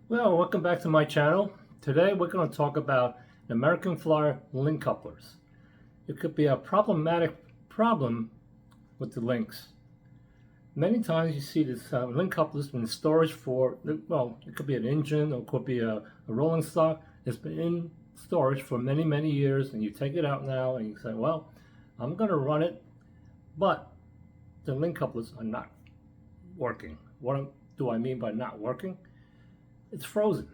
Well, welcome back to my channel. Today we're going to talk about American Flyer link couplers. It could be a problematic problem with the links. Many times you see this link couplers in storage for, well, it could be an engine or it could be a rolling stock. It's been in storage for many years, and you take it out now and you say, well, I'm going to run it, but the link couplers are not working. What do I mean by not working? It's frozen.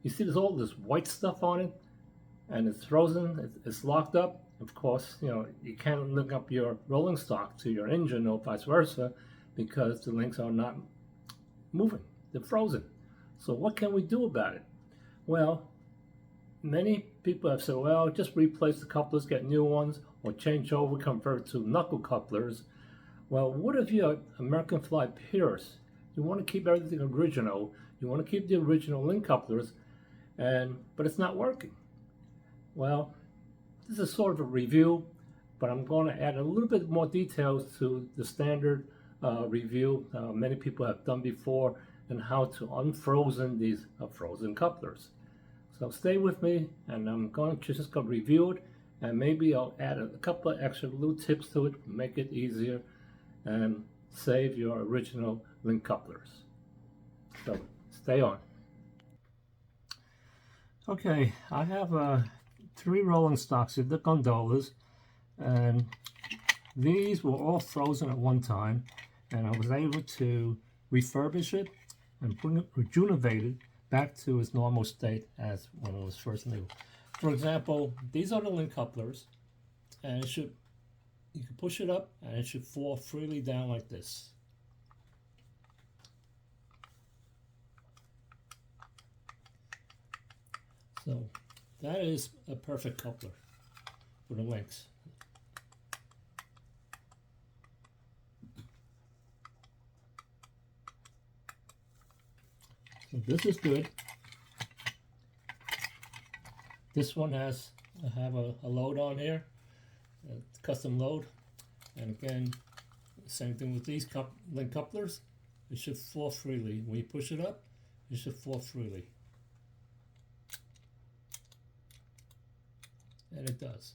You see there's all this white stuff on it, and it's frozen, it's locked up. Of course, you can't link up your rolling stock to your engine or vice versa because the links are not moving. They're frozen. So what can we do about it? Well, many people have said, well, just replace the couplers, get new ones, or change over, convert to knuckle couplers. Well, what if you're American Fly purists? You want to keep everything original. You want to keep the original link couplers, but it's not working. Well, this is sort of a review, but I'm going to add a little bit more details to the standard review many people have done before, and how to unfrozen these frozen couplers. So stay with me, and I'm going to just review it, and maybe I'll add a couple of extra little tips to it, make it easier, and save your original link couplers. So stay on. Okay, I have 3 rolling stocks of the gondolas, and these were all frozen at one time, and I was able to refurbish it and bring it rejuvenated back to its normal state as when it was first new. For example, these are the link couplers, and you can push it up and it should fall freely down like this. So that is a perfect coupler for the links. So this is good. This one I have a load on here, a custom load, and again, same thing with these link couplers. It should fall freely. When you push it up, it should fall freely. And it does.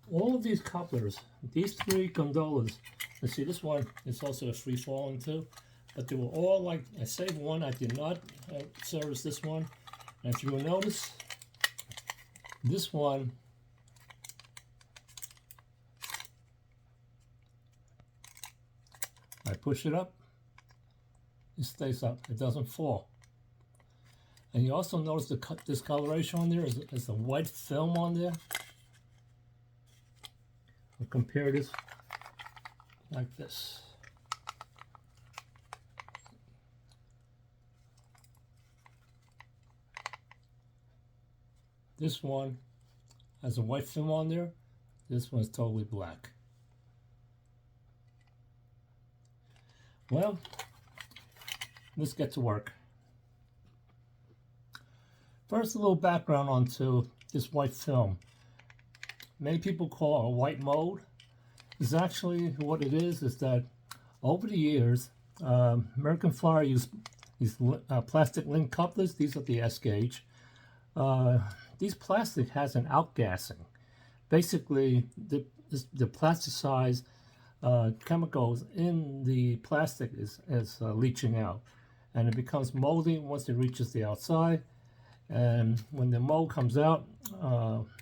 All of these couplers, these 3 gondolas, let's see, this one is also a free falling too, but they were all like, I saved one, I did not service this one, and if you will notice, this one, I push it up, it stays up, it doesn't fall. And you also notice the discoloration on there is a white film on there. I'll compare this like this. This one has a white film on there. This one's totally black. Well, let's get to work. First, a little background onto this white film. Many people call it a white mold. It's actually what it is that over the years, American Flyer used these plastic link couplers. These are the S gauge. These plastic has an outgassing. Basically, the plasticized chemicals in the plastic is leaching out, and it becomes moldy once it reaches the outside. And when the mold comes out,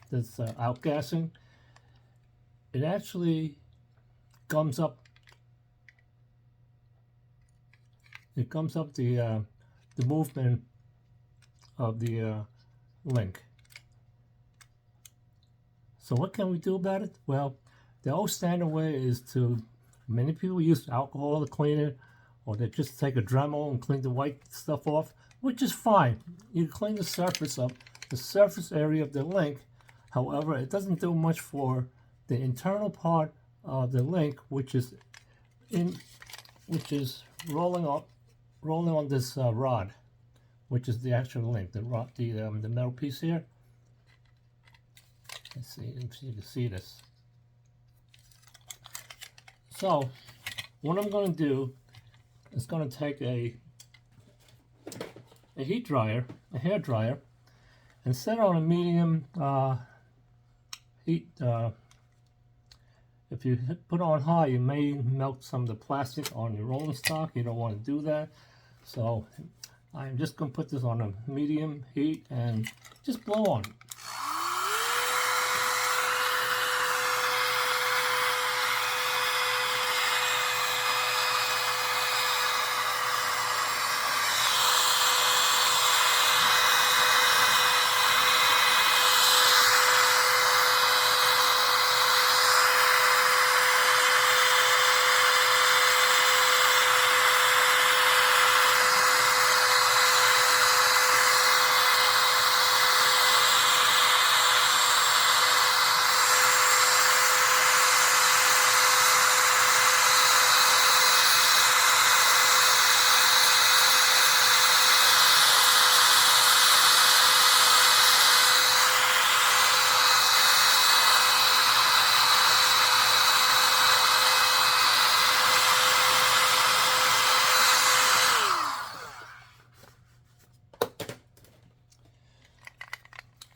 this outgassing, it actually gums up. It gums up the movement of the link. So what can we do about it? Well, the old standard way is many people use alcohol to clean it, or they just take a Dremel and clean the white stuff off, which is fine. You clean the surface up, the surface area of the link. However, it doesn't do much for the internal part of the link, which is rolling on this rod, which is the actual link, the metal piece here. Let's see if you can see this. So what I'm going to do is going to take a heat dryer, a hair dryer, and set it on a medium heat. If you put it on high, you may melt some of the plastic on your rolling stock. You don't want to do that. So I'm just going to put this on a medium heat and just blow on it.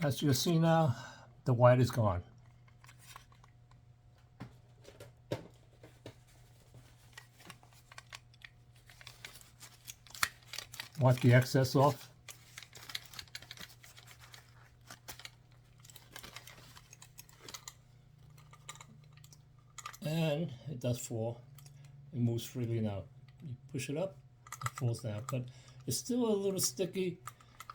As you can see now, the white is gone. Wipe the excess off. And it does fall. It moves freely now. You push it up, it falls down. But it's still a little sticky.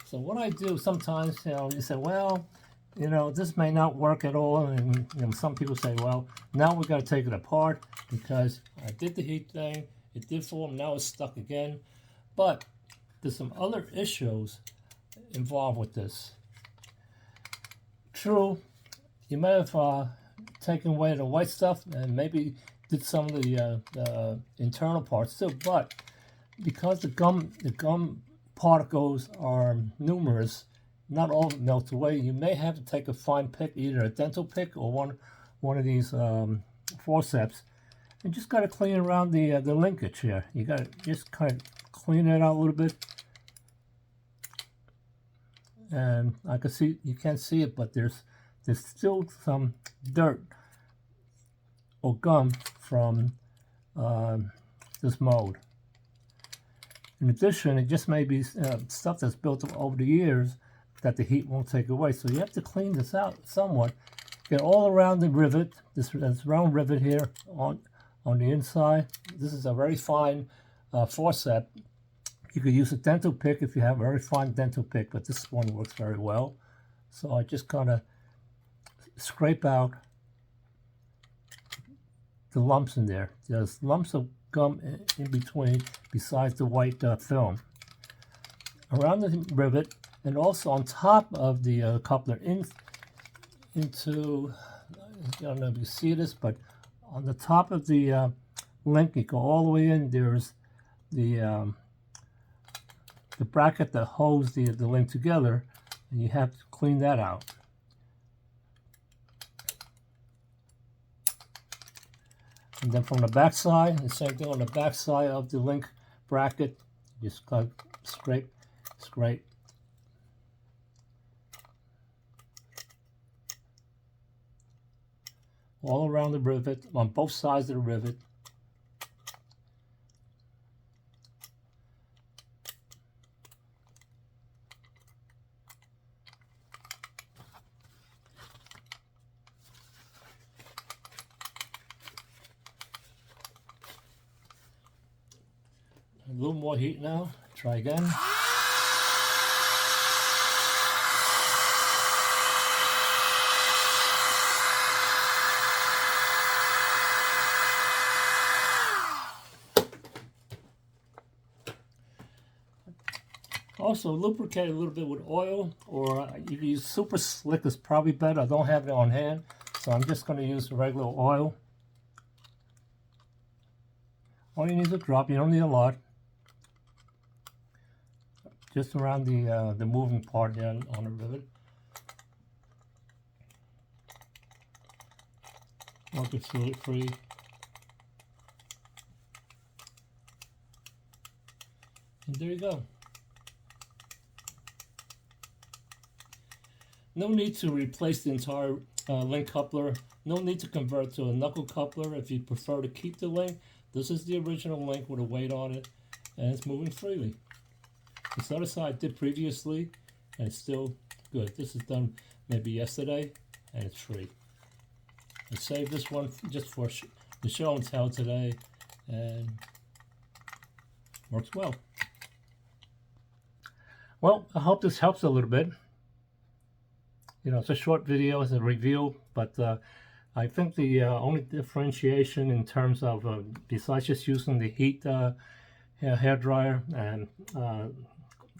So what I do sometimes, you say, well, this may not work at all. And some people say, well, now we got to take it apart because I did the heat thing. It did form. Now it's stuck again. But there's some other issues involved with this. True, you may have taken away the white stuff and maybe did some of the internal parts too. But because the gum particles are numerous, not all melt away. You may have to take a fine pick, either a dental pick or one of these forceps, and just got to clean around the linkage here. You got to just kind of clean it out a little bit, and I can see, you can't see it, but there's still some dirt or gum from this mold. In addition, it just may be stuff that's built up over the years that the heat won't take away. So you have to clean this out somewhat. Get all around the rivet, this round rivet here on the inside. This is a very fine forceps. You could use a dental pick if you have a very fine dental pick, but this one works very well. So I just kind of scrape out the lumps in there. There's lumps of gum in between besides the white film. Around the rivet and also on top of the coupler into, I don't know if you see this, but on the top of the link, you go all the way in, there's the bracket that holds the link together, and you have to clean that out. And then from the back side, the same thing on the back side of the link bracket, just kind of scrape all around the rivet, on both sides of the rivet. A little more heat now. Try again. Also, lubricate a little bit with oil, or you can use Super Slick, is probably better. I don't have it on hand, so I'm just going to use regular oil. All you need is a drop. You don't need a lot. Just around the moving part here on the rivet. Want to feel it free. And there you go. No need to replace the entire link coupler. No need to convert to a knuckle coupler. If you prefer to keep the link, this is the original link with a weight on it, and it's moving freely. This other side did previously, and it's still good. This is done maybe yesterday, and it's free. I saved this one just for the show and tell today, and works well. Well, I hope this helps a little bit. You know, it's a short video, it's a review, but I think the only differentiation in terms of, besides just using the heat hair dryer and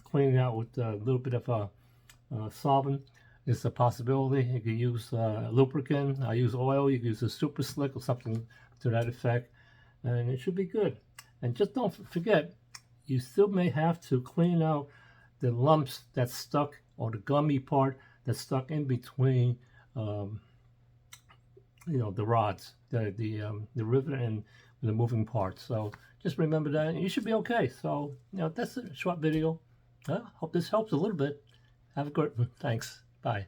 cleaning out with a little bit of solvent, is a possibility. You can use lubricant, I use oil, you can use a super slick or something to that effect, and it should be good. And just don't forget, you still may have to clean out the lumps that's stuck, or the gummy part that's stuck in between, you know, the rods, the rivet and the moving parts. So just remember that, and you should be okay. So, you know, that's a short video. Hope this helps a little bit. Have a good one. Thanks. Bye.